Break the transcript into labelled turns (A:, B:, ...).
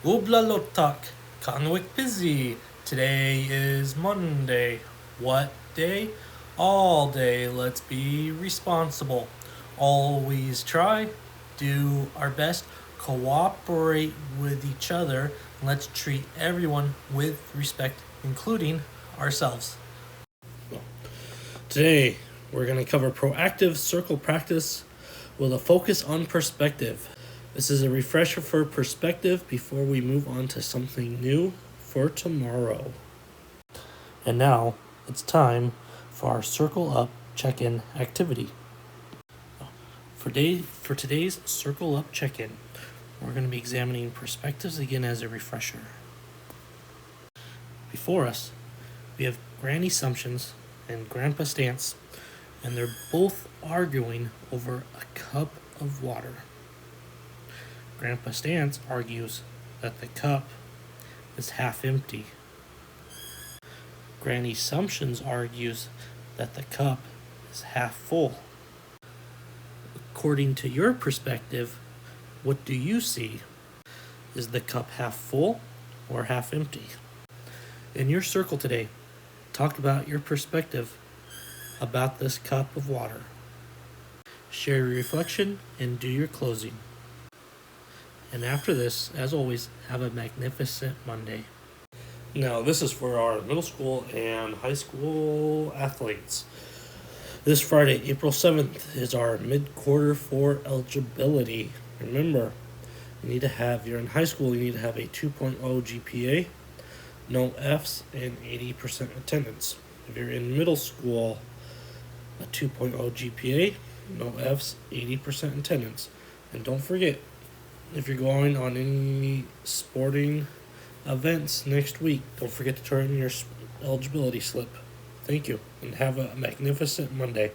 A: Ublalotak, Conwick busy. Today is Monday. What day? All day. Let's be responsible. Always try, do our best, cooperate with each other, and let's treat everyone with respect, including ourselves. Today, we're going to cover proactive circle practice with a focus on perspective. This is a refresher for perspective before we move on to something new for tomorrow. And now, it's time for our Circle Up check-in activity. For today's Circle Up check-in, we're going to be examining perspectives again as a refresher. Before us, we have Granny Sumptions and Grandpa Stance, and they're both arguing over a cup of water. Grandpa Stance argues that the cup is half empty. Granny Sumptions argues that the cup is half full. According to your perspective, what do you see? Is the cup half full or half empty? In your circle today, talk about your perspective about this cup of water. Share your reflection and do your closing. And after this, as always, have a magnificent Monday. Now, this is for our middle school and high school athletes. This Friday, April 7th, is our mid-quarter for eligibility. Remember, you're in high school, you need to have a 2.0 GPA, no Fs, and 80% attendance. If you're in middle school, a 2.0 GPA, no Fs, 80% attendance. And don't forget, if you're going on any sporting events next week, don't forget to turn in your eligibility slip. Thank you, and have a magnificent Monday.